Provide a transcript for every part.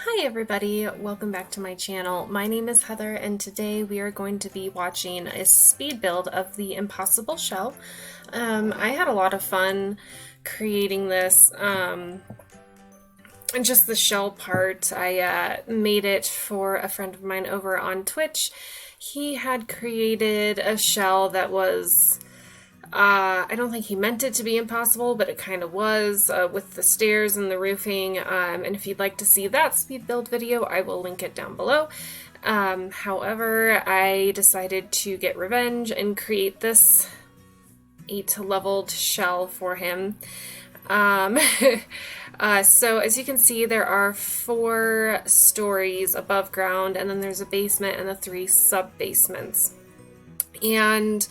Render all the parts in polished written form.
Hi everybody, welcome back to my channel. My name is Heather and today we are going to be watching a speed build of the Impossible Shell. I had a lot of fun creating this, and just the shell part. I made it for a friend of mine over on Twitch. He had created a shell that was I don't think he meant it to be impossible, but it kind of was, with the stairs and the roofing, and if you'd like to see that speed build video, I will link it down below. However, I decided to get revenge and create this 8-leveled shell for him. So as you can see, there are 4 stories above ground, and then there's a basement and the 3 sub-basements. And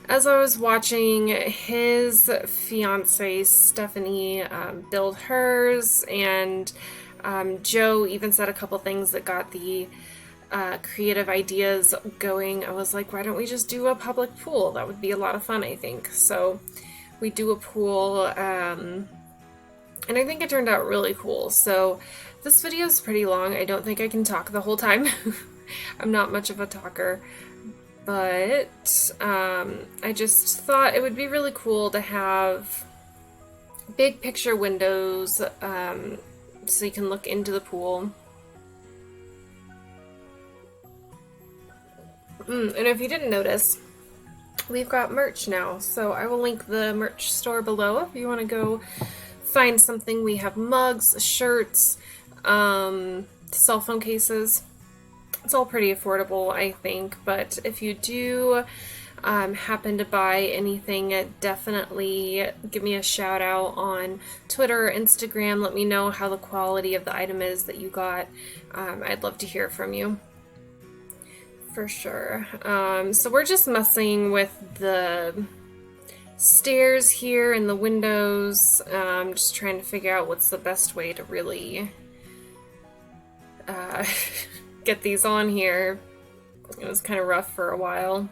as I was watching his fiancée, Stephanie, build hers, and Joe even said a couple things that got the creative ideas going, I was like, why don't we just do a public pool? That would be a lot of fun, I think. So we do a pool, and I think it turned out really cool. So this video is pretty long. I don't think I can talk the whole time. I'm not much of a talker. But I just thought it would be really cool to have big picture windows, so you can look into the pool. And if you didn't notice, we've got merch now, so I will link the merch store below if you want to go find something. We have mugs, shirts, cell phone cases. It's all pretty affordable, I think, but if you do happen to buy anything, definitely give me a shout out on Twitter or Instagram. Let me know how the quality of the item is that you got. I'd love to hear from you, for sure. So we're just messing with the stairs here and the windows, just trying to figure out what's the best way to really get these on here. It was kind of rough for a while.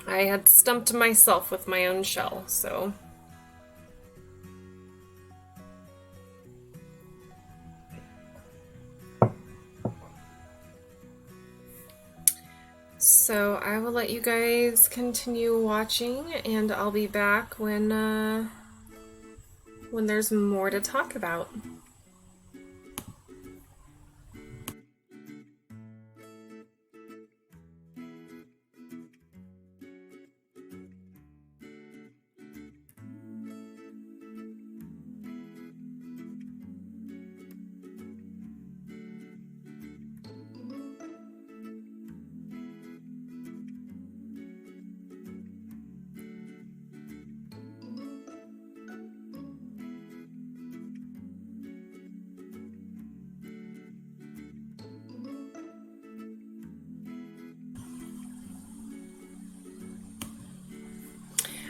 I had stumped myself with my own shell, so. So I will let you guys continue watching, and I'll be back when there's more to talk about.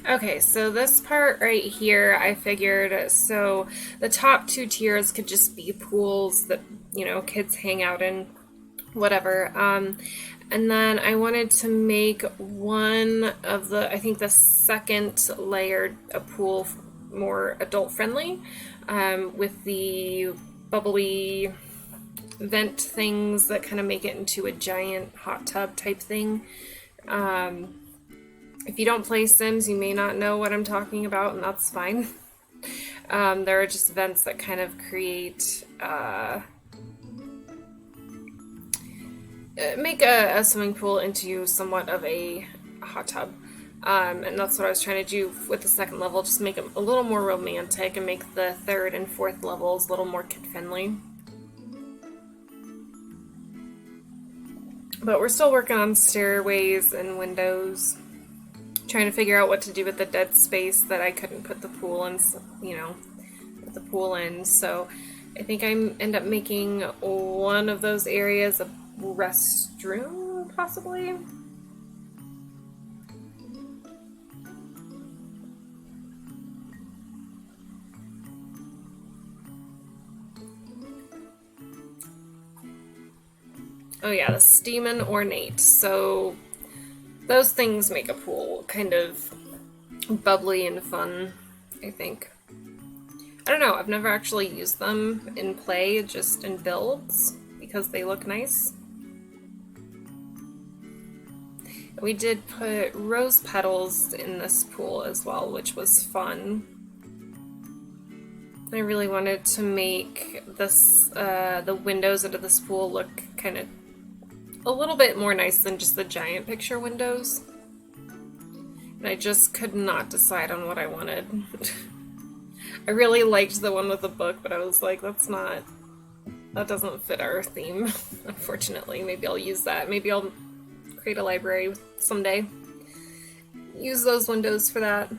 Okay, so this part right here, I figured, so the top 2 tiers could just be pools that, you know, kids hang out in, whatever. And then I wanted to make one of the, I think the second layer, a pool more adult friendly, with the bubbly vent things that kind of make it into a giant hot tub type thing. If you don't play Sims, you may not know what I'm talking about, and that's fine. There are just vents that kind of create, make a swimming pool into somewhat of a hot tub. And that's what I was trying to do with the second level, just make it a little more romantic and make the 3rd and 4th levels a little more kid-friendly. But we're still working on stairways and windows. Trying to figure out what to do with the dead space that I couldn't put the pool in, you know, put the pool in. So I think I end up making one of those areas a restroom, possibly. Oh yeah, the Steamin' Ornate. So those things make a pool kind of bubbly and fun, I think. I don't know, I've never actually used them in play, just in builds, because they look nice. We did put rose petals in this pool as well, which was fun. I really wanted to make this the windows into this pool look kind of a little bit more nice than just the giant picture windows. And I just could not decide on what I wanted. I really liked the one with the book, but I was like, that doesn't fit our theme, unfortunately. Maybe I'll use that. Maybe I'll create a library someday. Use those windows for that.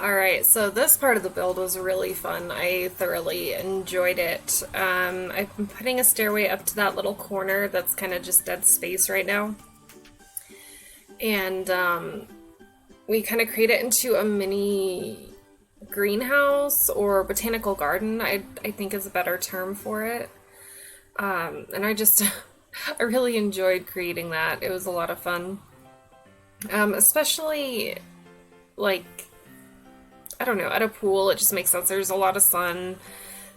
Alright, so this part of the build was really fun. I thoroughly enjoyed it. I've been putting a stairway up to that little corner that's kind of just dead space right now. And we kind of create it into a mini greenhouse or botanical garden, I think is a better term for it. And I really enjoyed creating that. It was a lot of fun. Especially, like, I don't know, at a pool, it just makes sense. There's a lot of sun,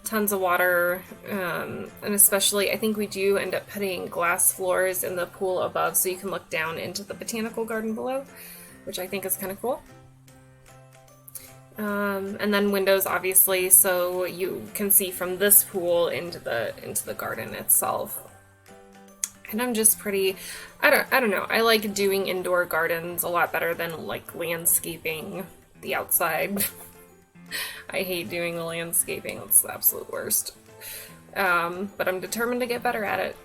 tons of water, and especially, I think we do end up putting glass floors in the pool above so you can look down into the botanical garden below, which I think is kind of cool. And then windows, obviously, so you can see from this pool into the garden itself. And I'm just pretty, I don't know, I like doing indoor gardens a lot better than like landscaping the outside. I hate doing the landscaping, it's the absolute worst. But I'm determined to get better at it.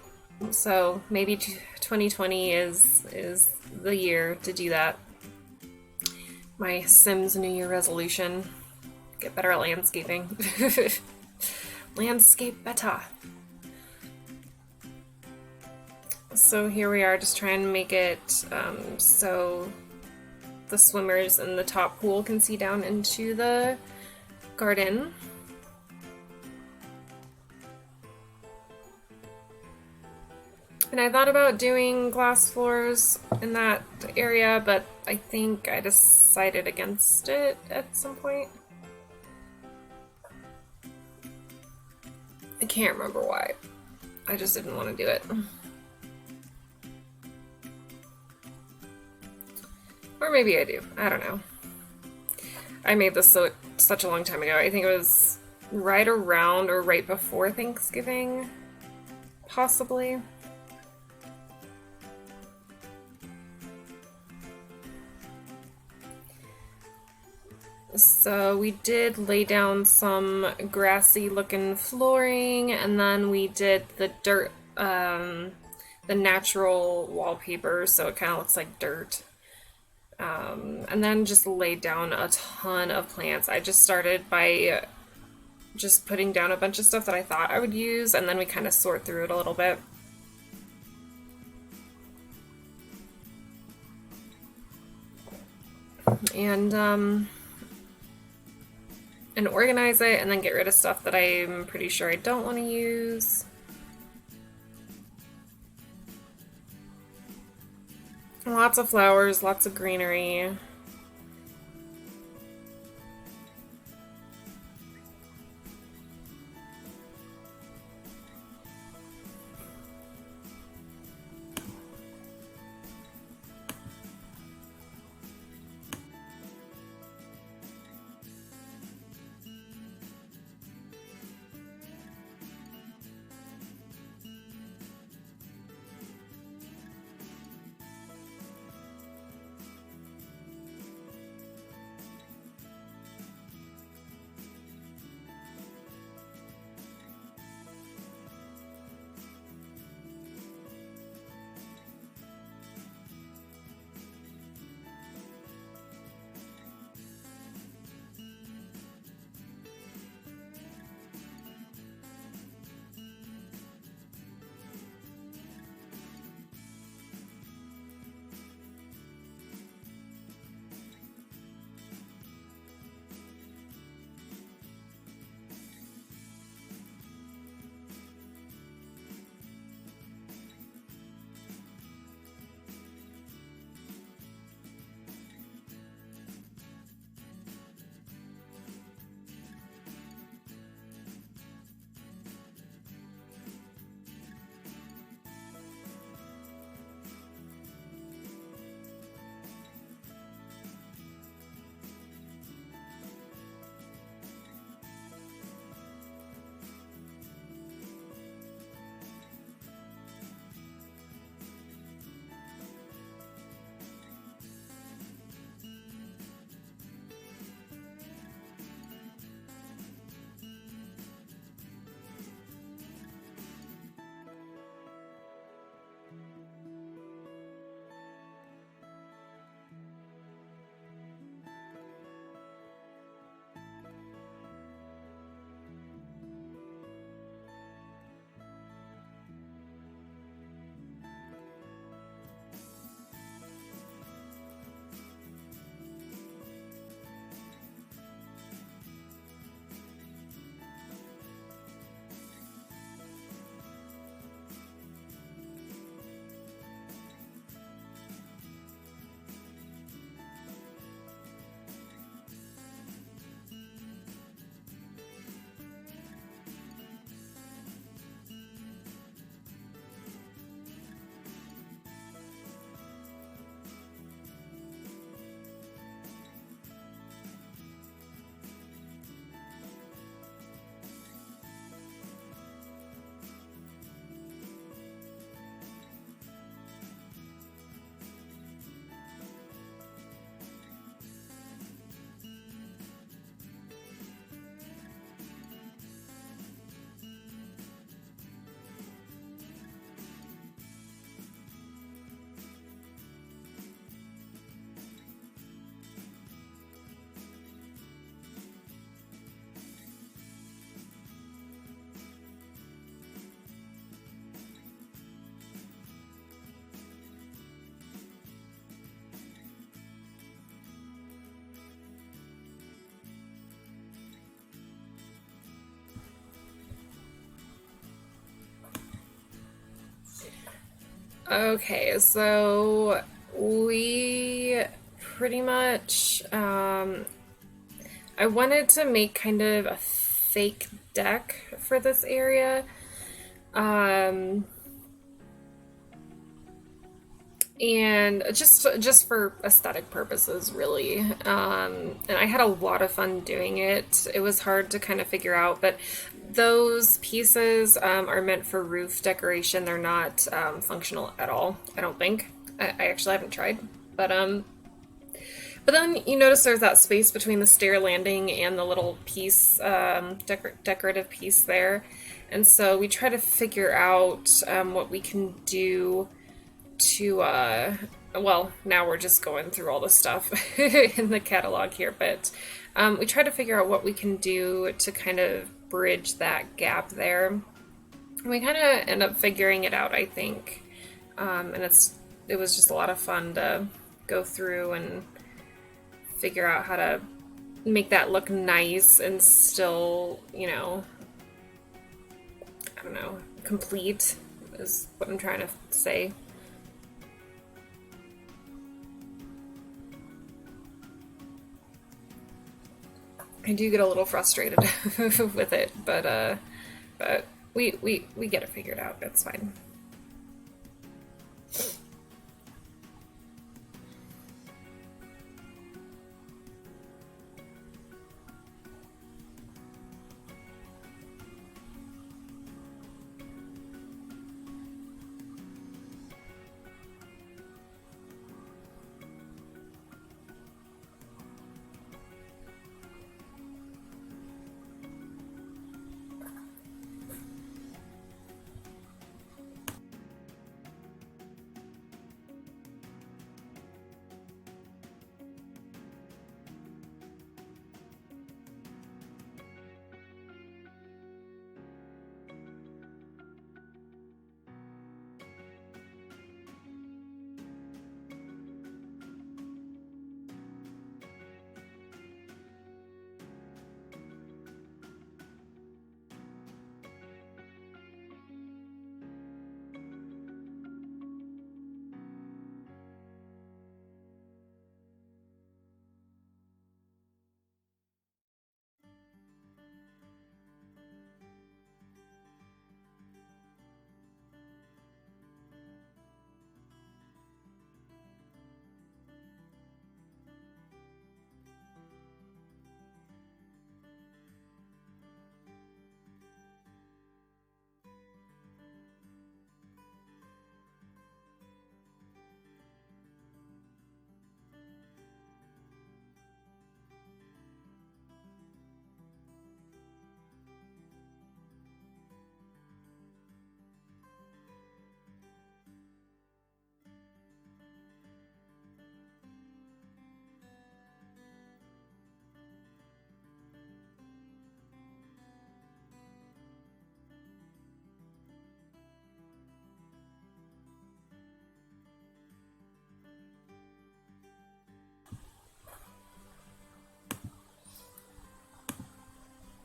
So maybe 2020 is the year to do that. My Sims New Year resolution, get better at landscaping. Landscape better. So here we are, just trying to make it so the swimmers in the top pool can see down into the garden. And I thought about doing glass floors in that area, but I think I decided against it at some point. I can't remember why. I just didn't want to do it. Or maybe I do. I don't know. I made this such a long time ago. I think it was right around or right before Thanksgiving, possibly. So we did lay down some grassy looking flooring, and then we did the dirt, the natural wallpaper, so it kind of looks like dirt. And then just laid down a ton of plants. I just started by just putting down a bunch of stuff that I thought I would use, and then we kind of sort through it a little bit. And organize it, and then get rid of stuff that I'm pretty sure I don't want to use. Lots of flowers, lots of greenery. Okay, so we pretty much, I wanted to make kind of a fake deck for this area. Um, and just for aesthetic purposes, really. And I had a lot of fun doing it. It was hard to kind of figure out, but those pieces are meant for roof decoration. They're not But then you notice there's that space between the stair landing and the little piece, decorative piece there. And so we try to figure out what we can do to, well, now we're just going through all the stuff in the catalog here, but we try to figure out what we can do to kind of bridge that gap there. And we kind of end up figuring it out, I think. And it was just a lot of fun to go through and figure out how to make that look nice and still, you know, I don't know, complete is what I'm trying to say. I do get a little frustrated with it, but we get it figured out. It's fine.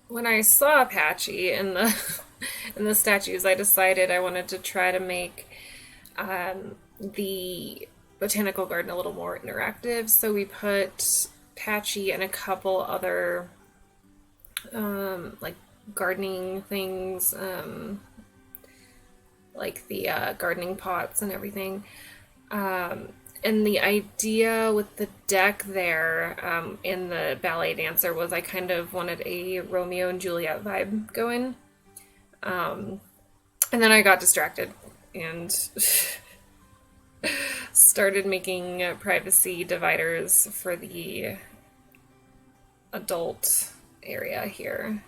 When I saw Patchy in the in the statues, I decided I wanted to try to make the Botanical Garden a little more interactive. So we put Patchy and a couple other like gardening things, like the gardening pots and everything. And the idea with the deck there in the ballet dancer was I kind of wanted a Romeo and Juliet vibe going. And then I got distracted and started making privacy dividers for the adult area here.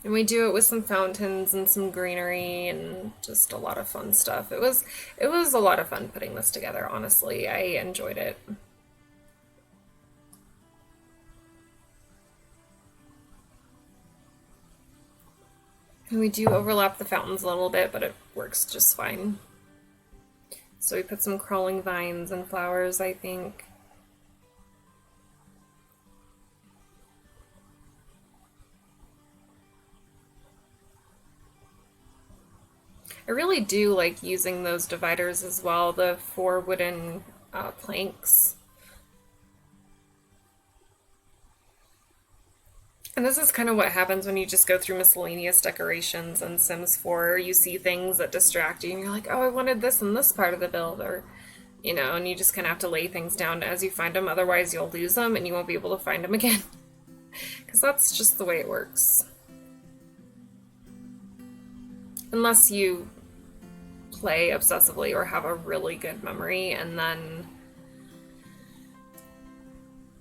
And we do it with some fountains and some greenery and just a lot of fun stuff. It was a lot of fun putting this together, honestly. I enjoyed it. And we do overlap the fountains a little bit, but it works just fine. So we put some crawling vines and flowers, I think. I really do like using those dividers as well, the 4 wooden planks. And this is kind of what happens when you just go through miscellaneous decorations in Sims 4. You see things that distract you and you're like, oh, I wanted this in this part of the build, or, you know, and you just kind of have to lay things down as you find them, otherwise you'll lose them and you won't be able to find them again. Because that's just the way it works. Unless you play obsessively or have a really good memory, and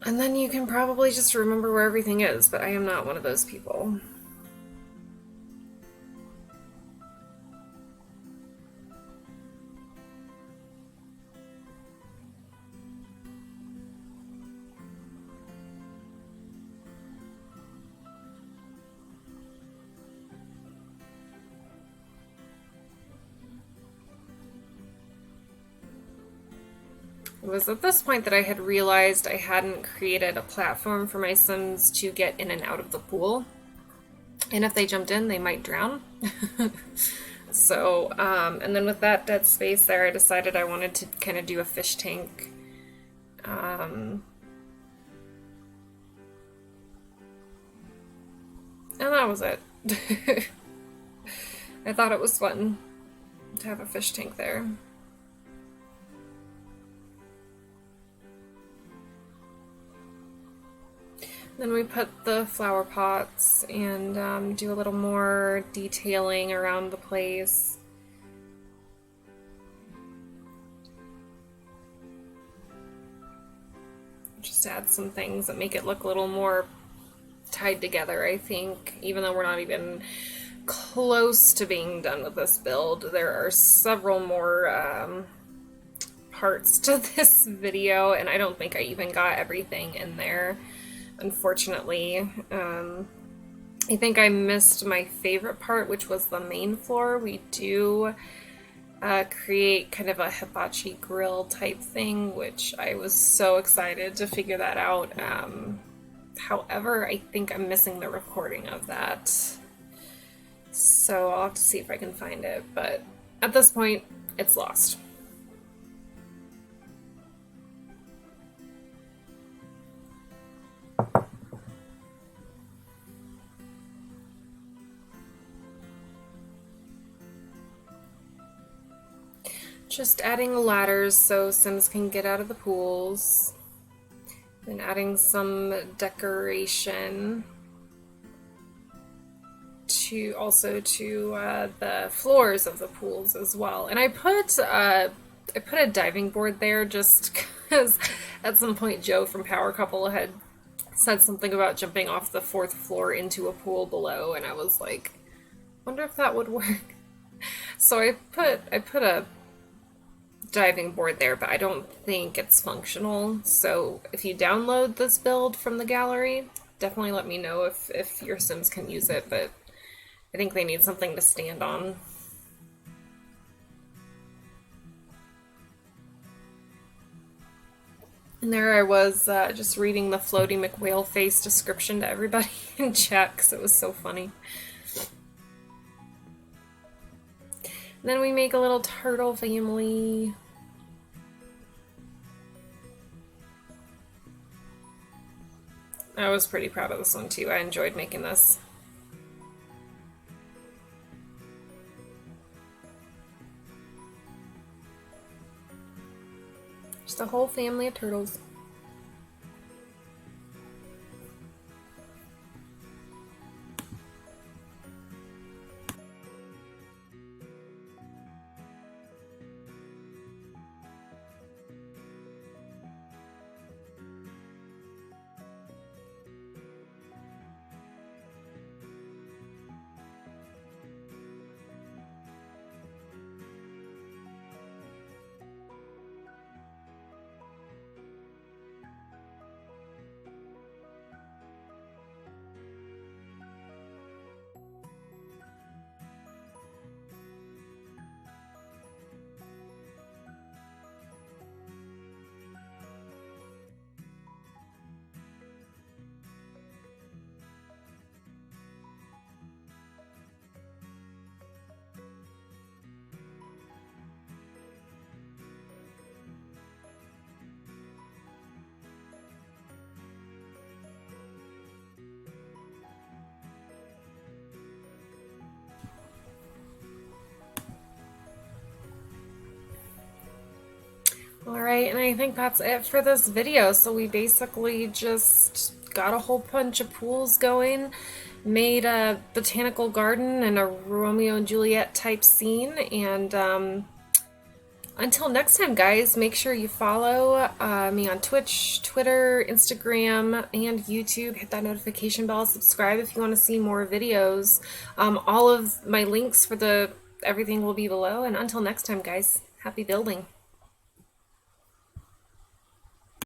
then you can probably just remember where everything is, but I am not one of those people. It was at this point that I had realized I hadn't created a platform for my Sims to get in and out of the pool. And if they jumped in, they might drown. So, and then with that dead space there, I decided I wanted to kind of do a fish tank. And that was it. I thought it was fun to have a fish tank there. Then we put the flower pots and do a little more detailing around the place. Just add some things that make it look a little more tied together, I think. Even though we're not even close to being done with this build, there are several more parts to this video, and I don't think I even got everything in there. Unfortunately, I think I missed my favorite part, which was the main floor. We do create kind of a hibachi grill type thing, which I was so excited to figure that out. However, I think I'm missing the recording of that. So I'll have to see if I can find it, but at this point, it's lost. Just adding ladders so Sims can get out of the pools, and adding some decoration to the floors of the pools as well. And I put a diving board there just because at some point Joe from Pwrcpl had said something about jumping off the 4th floor into a pool below, and I was like, wonder if that would work. So I put a diving board there, but I don't think it's functional. So if you download this build from the gallery, definitely let me know if your Sims can use it, but I think they need something to stand on. And there I was just reading the Floaty McWhaleface description to everybody in chat because it was so funny. And then we make a little turtle family. I was pretty proud of this one too. I enjoyed making this. Just a whole family of turtles. Alright, and I think that's it for this video. So we basically just got a whole bunch of pools going, made a botanical garden and a Romeo and Juliet type scene, and until next time, guys, make sure you follow me on Twitch, Twitter, Instagram, and YouTube. Hit that notification bell, subscribe if you want to see more videos. All of my links for everything will be below, and until next time, guys, happy building.